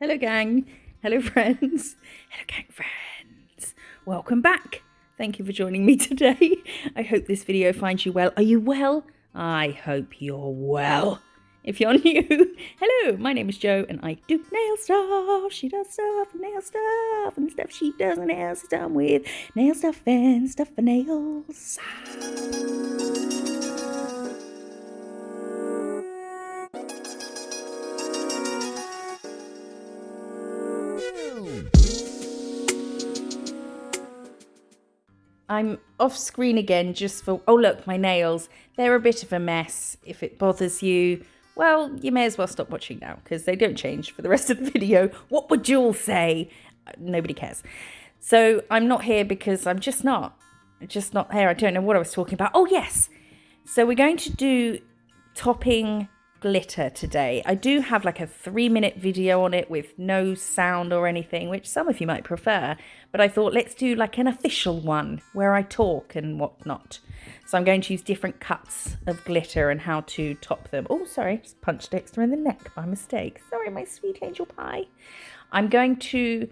Hello gang, hello friends, hello gang friends. Welcome back. Thank you for joining me today. I hope this video finds you well. Are you well? I hope you're well. If you're new, hello, my name is Jo and I do nail stuff. She does stuff and nail stuff, and the stuff she does and nails is done with nail stuff and stuff for nails. I'm off screen again just for, oh look, my nails, they're a bit of a mess. If it bothers you, well, you may as well stop watching now because they don't change for the rest of the video. What would you all say? Nobody cares. So I'm not here because I'm just not here. I don't know what I was talking about. Oh yes. So we're going to do topping glitter today. I do have like a 3-minute video on it with no sound or anything, which some of you might prefer, but I thought let's do like an official one where I talk and whatnot. So I'm going to use different cuts of glitter and how to top them. Oh, sorry, just punched Dexter in the neck by mistake. Sorry, my sweet angel pie. I'm going to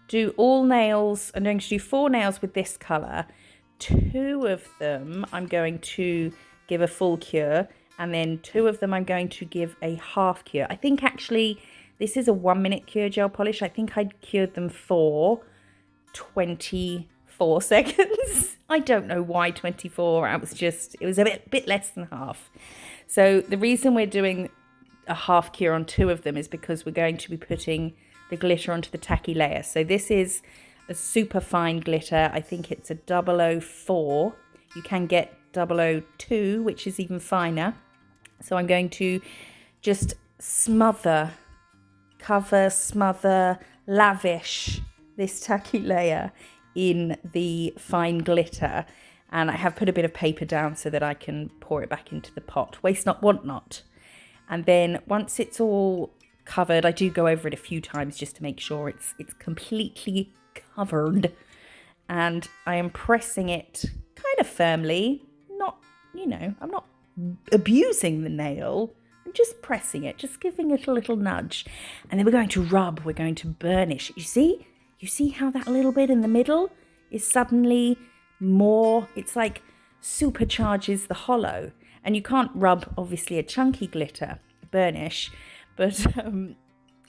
do all nails. I'm going to do 4 nails with this colour. 2 of them I'm going to give a full cure, and then 2 of them I'm going to give a half cure. I think actually this is a 1-minute cure gel polish. I think I'd cured them for 24 seconds. I don't know why 24. It was a bit less than half. So the reason we're doing a half cure on 2 of them is because we're going to be putting the glitter onto the tacky layer. So this is a super fine glitter. I think it's a 004. You can get 002, which is even finer. So I'm going to just cover, smother, lavish this tacky layer in the fine glitter. And I have put a bit of paper down so that I can pour it back into the pot. Waste not, want not. And then once it's all covered, I do go over it a few times just to make sure it's completely covered. And I am pressing it kind of firmly. Not, I'm not abusing the nail. I'm just pressing it, just giving it a little nudge. And then we're going to rub, we're going to burnish. You see how that little bit in the middle is suddenly more, it's like supercharges the holo. And you can't rub, obviously, a chunky glitter burnish, but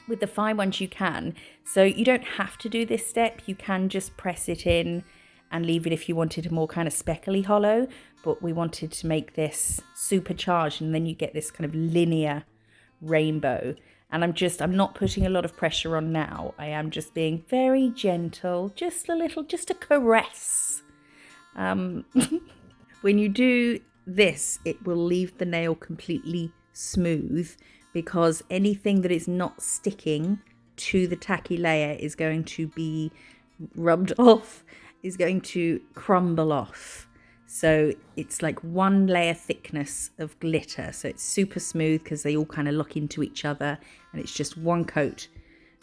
with the fine ones you can. So you don't have to do this step. You can just press it in and leave it if you wanted a more kind of speckly holo, but we wanted to make this supercharged, and then you get this kind of linear rainbow. And I'm not putting a lot of pressure on now. I am just being very gentle, just a caress. When you do this, it will leave the nail completely smooth, because anything that is not sticking to the tacky layer is going to be rubbed off, is going to crumble off. So it's like 1 layer thickness of glitter. So it's super smooth because they all kind of lock into each other, and it's just 1 coat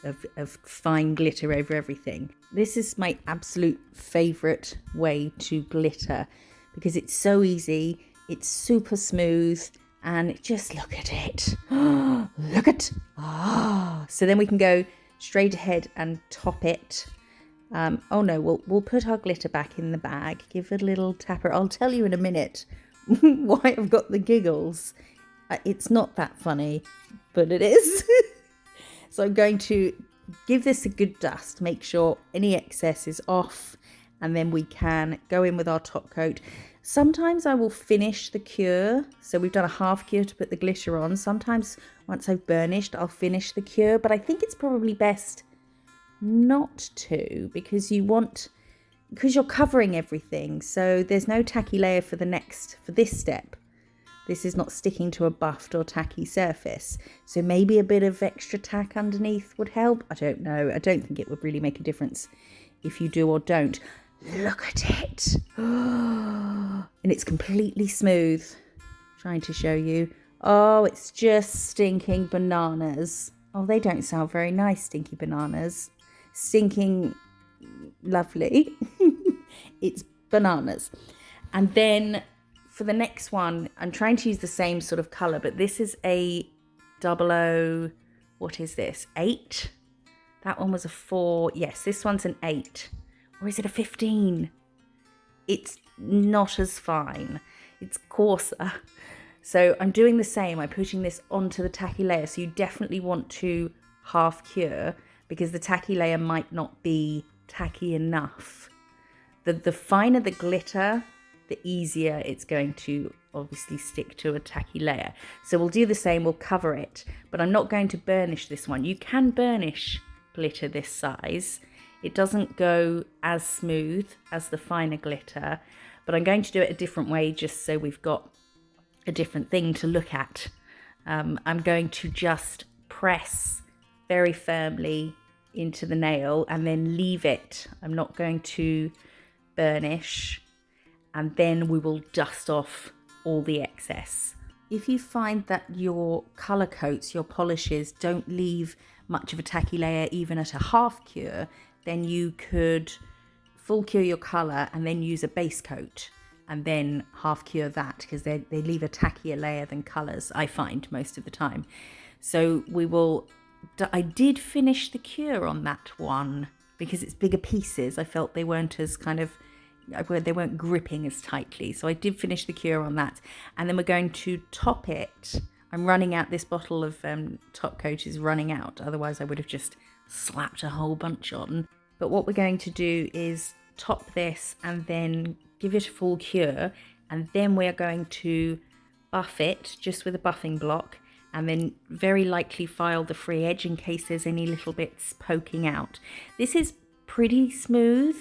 of fine glitter over everything. This is my absolute favorite way to glitter because it's so easy, it's super smooth, and just look at it. Look at, so then we can go straight ahead and top it. Oh no, we'll put our glitter back in the bag, give it a little tapper. I'll tell you in a minute why I've got the giggles. It's not that funny, but it is. So I'm going to give this a good dust, make sure any excess is off, and then we can go in with our top coat. Sometimes I will finish the cure. So we've done a half cure to put the glitter on. Sometimes once I've burnished, I'll finish the cure, but I think it's probably best not to, because you're covering everything. So there's no tacky layer for this step. This is not sticking to a buffed or tacky surface. So maybe a bit of extra tack underneath would help. I don't know. I don't think it would really make a difference if you do or don't. Look at it. And it's completely smooth. Trying to show you. Oh, it's just stinking bananas. Oh, they don't sound very nice, stinky bananas. Stinking lovely. It's bananas. And then for the next one, I'm trying to use the same sort of colour, but this is a 00, what is this? 8? That one was a 4. Yes, this one's an 8. Or is it a 15? It's not as fine. It's coarser. So I'm doing the same. I'm putting this onto the tacky layer. So you definitely want to half cure because the tacky layer might not be tacky enough. The finer the glitter, the easier it's going to obviously stick to a tacky layer. So we'll do the same, we'll cover it, but I'm not going to burnish this one. You can burnish glitter this size. It doesn't go as smooth as the finer glitter, but I'm going to do it a different way just so we've got a different thing to look at. I'm going to just press very firmly into the nail and then leave it. I'm not going to burnish, and then we will dust off all the excess. If you find that your colour coats, your polishes, don't leave much of a tacky layer even at a half cure, then you could full cure your colour and then use a base coat and then half cure that, because they leave a tackier layer than colours, I find, most of the time. So I did finish the cure on that one because it's bigger pieces. I felt they weren't as they weren't gripping as tightly. So I did finish the cure on that. And then we're going to top it. I'm running out. This bottle of top coat is running out. Otherwise I would have just slapped a whole bunch on. But what we're going to do is top this and then give it a full cure. And then we're going to buff it just with a buffing block. And then very lightly file the free edge in case there's any little bits poking out. This is pretty smooth,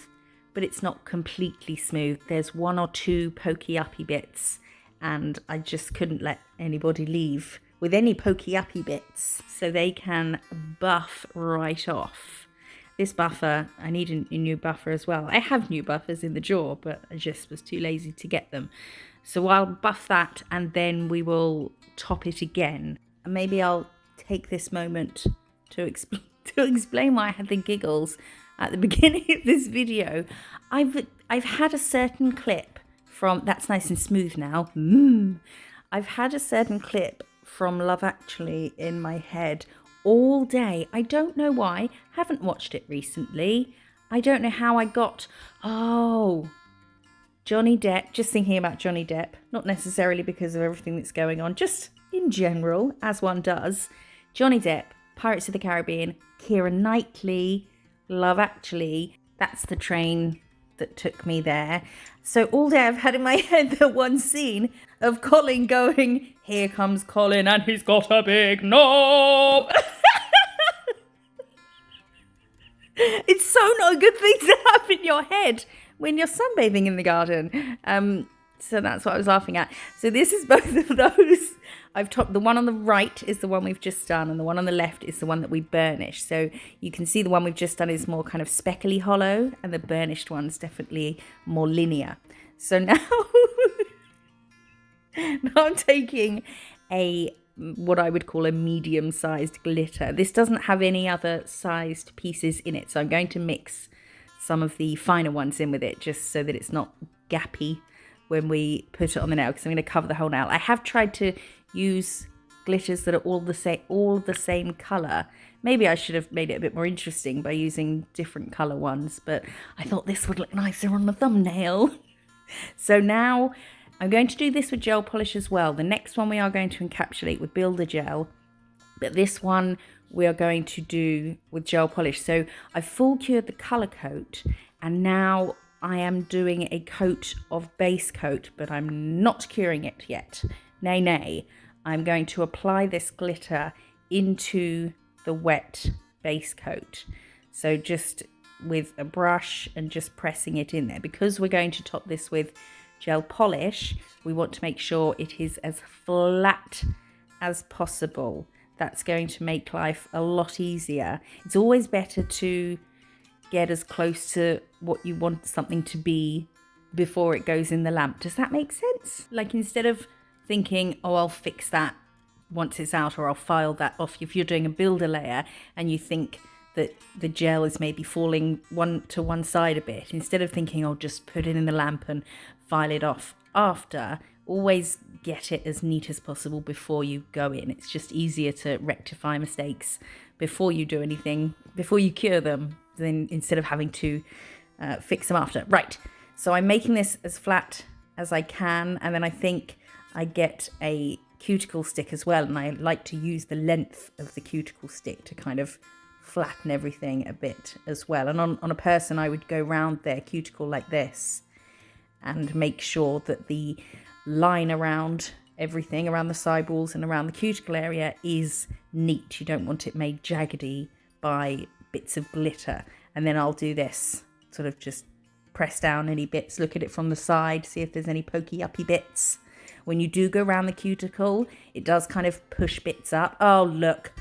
but it's not completely smooth. There's 1 or 2 pokey uppy bits, and I just couldn't let anybody leave with any pokey uppy bits, so they can buff right off. This buffer, I need a new buffer as well. I have new buffers in the drawer, but I just was too lazy to get them. So I'll buff that and then we will top it again. And maybe I'll take this moment to explain why I had the giggles at the beginning of this video. I've had a certain clip from, that's nice and smooth now. I've had a certain clip from Love Actually in my head all day. I don't know why. Haven't watched it recently. I don't know how I got, Johnny Depp, just thinking about Johnny Depp, not necessarily because of everything that's going on, just in general, as one does. Johnny Depp, Pirates of the Caribbean, Keira Knightley, Love Actually. That's the train that took me there. So all day I've had in my head the one scene of Colin going, "Here comes Colin and he's got a big knob." It's so not a good thing to have in your head when you're sunbathing in the garden. So that's what I was laughing at. So this is both of those. I've topped, the one on the right is the one we've just done, and the one on the left is the one that we burnished. So you can see the one we've just done is more kind of speckly hollow, and the burnished one's definitely more linear. So now, now I'm taking what I would call a medium-sized glitter. This doesn't have any other sized pieces in it, so I'm going to mix some of the finer ones in with it just so that it's not gappy when we put it on the nail, because I'm going to cover the whole nail. I have tried to use glitters that are all the same color. Maybe I should have made it a bit more interesting by using different color ones, but I thought this would look nicer on the thumbnail. So now I'm going to do this with gel polish as well. The next one we are going to encapsulate with Builder Gel, but this one we are going to do with gel polish. So I've full cured the color coat, and now I am doing a coat of base coat, but I'm not curing it yet. Nay. I'm going to apply this glitter into the wet base coat. So just with a brush and just pressing it in there. Because we're going to top this with gel polish, we want to make sure it is as flat as possible. That's going to make life a lot easier. It's always better to get as close to what you want something to be before it goes in the lamp. Does that make sense? Like, instead of thinking, oh, I'll fix that once it's out, or I'll file that off. If you're doing a builder layer and you think that the gel is maybe falling to one side a bit, instead of thinking, oh, just put it in the lamp and file it off after, always get it as neat as possible before you go in. It's just easier to rectify mistakes before you do anything, before you cure them, then instead of having to fix them after. Right, so I'm making this as flat as I can, and then I think I get a cuticle stick as well, and I like to use the length of the cuticle stick to kind of flatten everything a bit as well. And on a person, I would go round their cuticle like this and make sure that the line around everything, around the side walls and around the cuticle area, is neat. You don't want it made jaggedy by bits of glitter. And then I'll do this, sort of just press down any bits, look at it from the side, see if there's any pokey uppy bits. When you do go around the cuticle, it does kind of push bits up. Oh, look,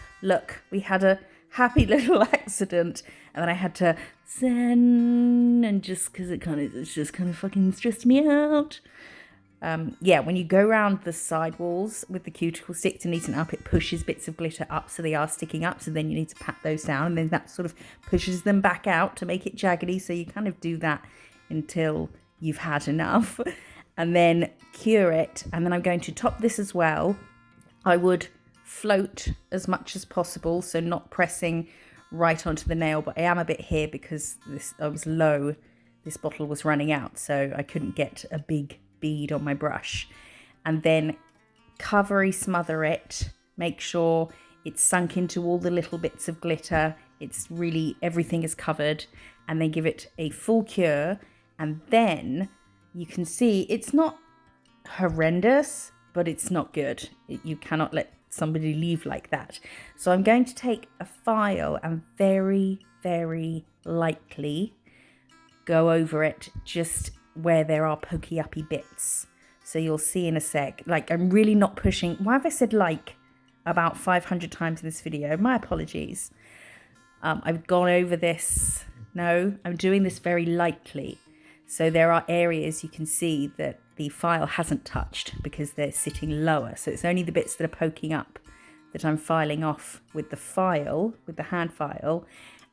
we had a happy little accident, and then I had to zen, and just because it's just kind of fucking stressed me out. Yeah, when you go around the side walls with the cuticle stick to neaten up, it pushes bits of glitter up so they are sticking up. So then you need to pat those down, and then that sort of pushes them back out to make it jaggedy. So you kind of do that until you've had enough, and then cure it. And then I'm going to top this as well. I would float as much as possible, so not pressing right onto the nail, but I am a bit here because I was low. This bottle was running out, so I couldn't get a big bead on my brush. And then smother it, make sure it's sunk into all the little bits of glitter, it's really, everything is covered, and then give it a full cure. And then you can see it's not horrendous, but it's not good. You cannot let somebody leave like that. So I'm going to take a file and very, very lightly go over it, just where there are pokey uppy bits. So you'll see in a sec, like, I'm really not pushing. Why have I said like about 500 times in this video? My apologies. I've gone over this. No, I'm doing this very lightly. So there are areas you can see that the file hasn't touched because they're sitting lower. So it's only the bits that are poking up that I'm filing off with the file, with the hand file.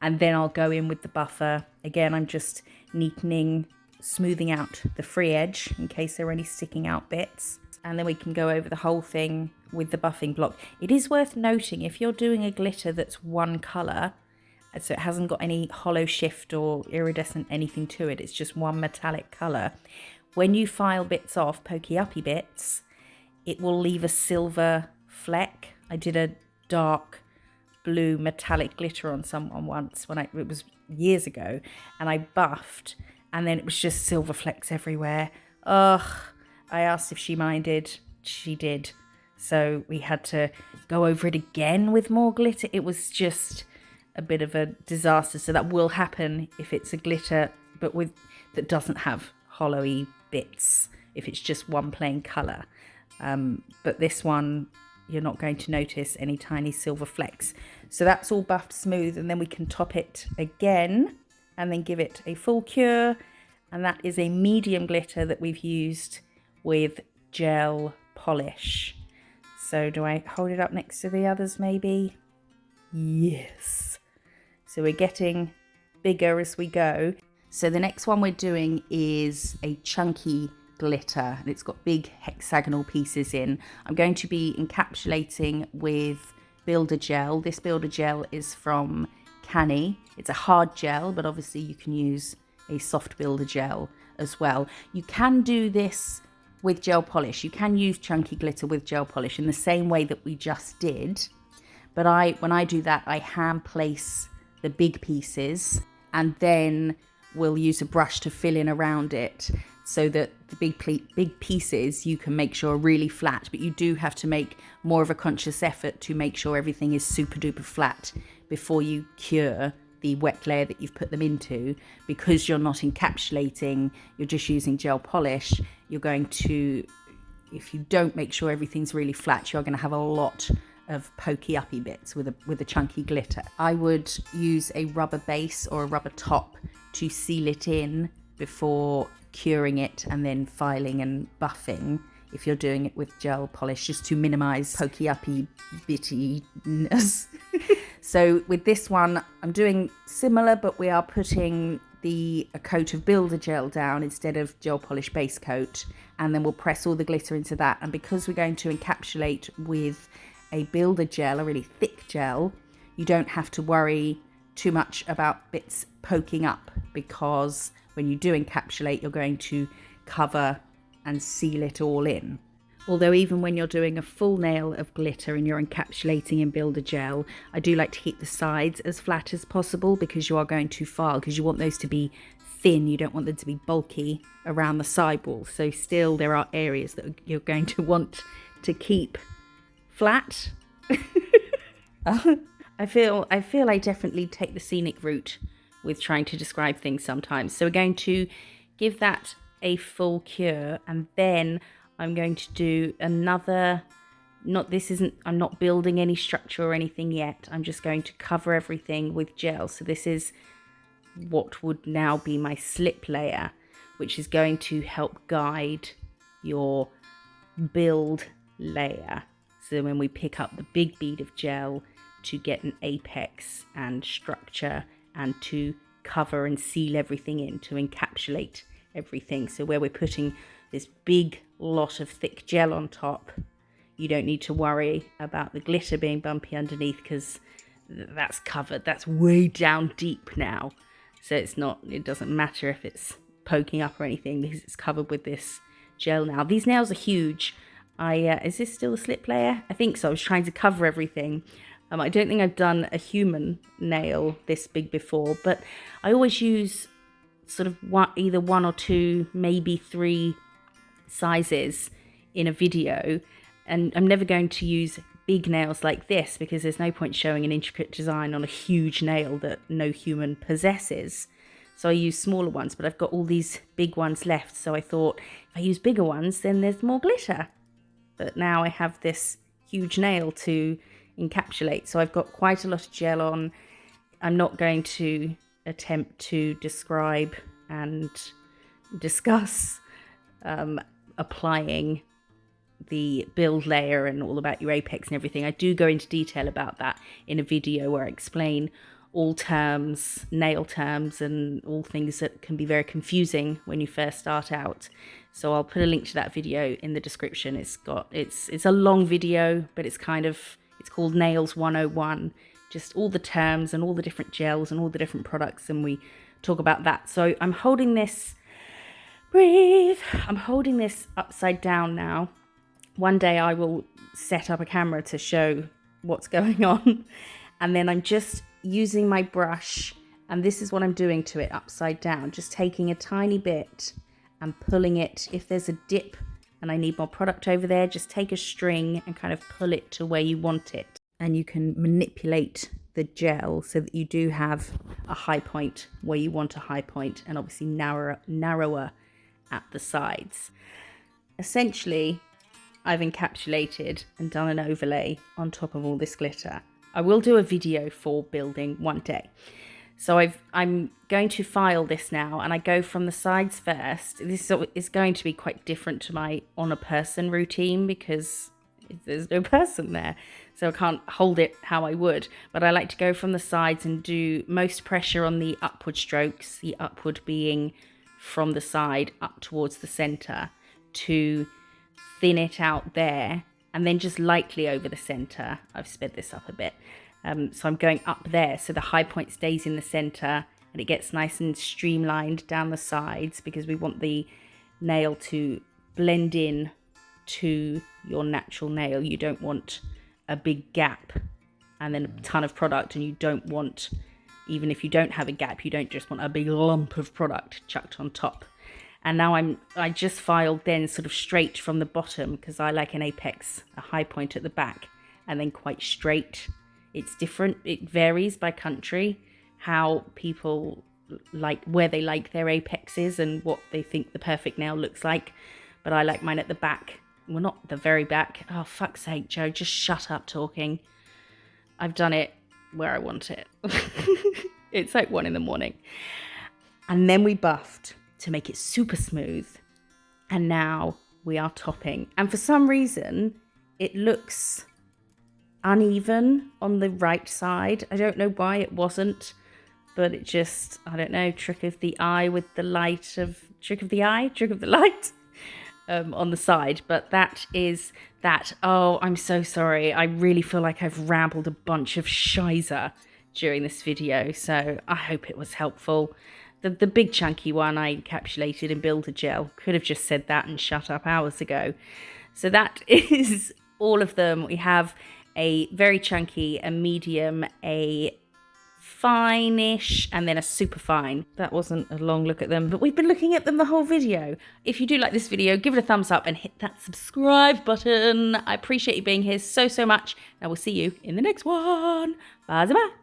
And then I'll go in with the buffer. Again, I'm just neatening, smoothing out the free edge in case there are any sticking out bits. And then we can go over the whole thing with the buffing block. It is worth noting, if you're doing a glitter that's one colour, so it hasn't got any hollow shift or iridescent anything to it, it's just one metallic colour, when you file bits off, pokey uppy bits, it will leave a silver fleck. I did a dark blue metallic glitter on someone once, it was years ago, and I buffed, and then it was just silver flecks everywhere. Ugh, I asked if she minded. She did. So we had to go over it again with more glitter. It was just a bit of a disaster. So that will happen if it's a glitter, but that doesn't have hollowy bits, if it's just one plain colour. But this one, you're not going to notice any tiny silver flecks. So that's all buffed smooth, and then we can top it again and then give it a full cure. And that is a medium glitter that we've used with gel polish. So do I hold it up next to the others maybe? Yes. So we're getting bigger as we go. So the next one we're doing is a chunky glitter, and it's got big hexagonal pieces in. I'm going to be encapsulating with builder gel. This builder gel is from Canny. It's a hard gel, but obviously you can use a soft builder gel as well. You can do this with gel polish. You can use chunky glitter with gel polish in the same way that we just did. But when I do that, I hand place the big pieces, and then we'll use a brush to fill in around it, so that the big pieces you can make sure are really flat, but you do have to make more of a conscious effort to make sure everything is super duper flat before you cure the wet layer that you've put them into. Because you're not encapsulating, you're just using gel polish, you're going to, if you don't make sure everything's really flat, you're going to have a lot of pokey uppy bits with a chunky glitter. I would use a rubber base or a rubber top to seal it in before curing it and then filing and buffing if you're doing it with gel polish, just to minimize pokey uppy bittiness. So with this one, I'm doing similar, but we are putting a coat of builder gel down instead of gel polish base coat, and then we'll press all the glitter into that. And because we're going to encapsulate with a builder gel, a really thick gel, you don't have to worry too much about bits poking up, because when you do encapsulate, you're going to cover and seal it all in. Although even when you're doing a full nail of glitter and you're encapsulating in Builder Gel, I do like to keep the sides as flat as possible, because you are going to file, because you want those to be thin. You don't want them to be bulky around the sidewall. So still there are areas that you're going to want to keep flat. I feel I definitely take the scenic route with trying to describe things sometimes. So we're going to give that a full cure, and then I'm going to do another, I'm not building any structure or anything yet. I'm just going to cover everything with gel. So this is what would now be my slip layer, which is going to help guide your build layer. So when we pick up the big bead of gel to get an apex and structure, and to cover and seal everything in, to encapsulate everything. So where we're putting this big lot of thick gel on top, you don't need to worry about the glitter being bumpy underneath, because that's covered. That's way down deep now. So it doesn't matter if it's poking up or anything, because it's covered with this gel now. These nails are huge. Is this still a slip layer? I think so. I was trying to cover everything. I don't think I've done a human nail this big before, but I always use sort of either 1 or 2, maybe 3 sizes in a video, and I'm never going to use big nails like this, because there's no point showing an intricate design on a huge nail that no human possesses. So I use smaller ones, but I've got all these big ones left, so I thought if I use bigger ones, then there's more glitter. But now I have this huge nail to encapsulate, so I've got quite a lot of gel on. I'm not going to attempt to describe and discuss applying the build layer and all about your apex and everything. I do go into detail about that in a video where I explain all terms, nail terms, and all things that can be very confusing when you first start out. So I'll put a link to that video in the description. It's a long video, but it's called Nails 101, just all the terms and all the different gels and all the different products, and we talk about that. So I'm holding this, breathe, I'm holding this upside down now. One day I will set up a camera to show what's going on, and then I'm just using my brush, and this is what I'm doing to it upside down, just taking a tiny bit and pulling it. If there's a dip and I need more product over there, just take a string and kind of pull it to where you want it. And you can manipulate the gel so that you do have a high point where you want a high point, and obviously narrower at the sides. Essentially, I've encapsulated and done an overlay on top of all this glitter. I will do a video for building one day. So I'm going to file this now, and I go from the sides first. This is going to be quite different to my on a person routine, because there's no person there, so I can't hold it how I would. But I like to go from the sides and do most pressure on the upward strokes, the upward being from the side up towards the center, to thin it out there, and then just lightly over the center. I've sped this up a bit. So I'm going up there, so the high point stays in the center and it gets nice and streamlined down the sides, because we want the nail to blend in to your natural nail. You don't want a big gap and then a ton of product, and you don't want, even if you don't have a gap, you don't just want a big lump of product chucked on top. And now I just filed then sort of straight from the bottom, because I like an apex, a high point at the back, and then quite straight. It's different. It varies by country, how people like, where they like their apexes and what they think the perfect nail looks like. But I like mine at the back. Well, not the very back. Oh, fuck's sake, Joe, just shut up talking. I've done it where I want it. It's like 1 a.m. And then we buffed to make it super smooth. And now we are topping. And for some reason, it looks uneven on the right side. I don't know why it wasn't, but it just, I don't know, trick of the eye with the light of, trick of the light. on the side, but that is that. Oh, I'm so sorry. I really feel like I've rambled a bunch of shiza during this video, so I hope it was helpful. The big chunky one I encapsulated in builder gel. Could have just said that and shut up hours ago. So that is all of them. We have a very chunky, a medium, a fine-ish, and then a super fine. That wasn't a long look at them, but we've been looking at them the whole video. If you do like this video, give it a thumbs up and hit that subscribe button. I appreciate you being here so much. I will see you in the next one. Bye bye.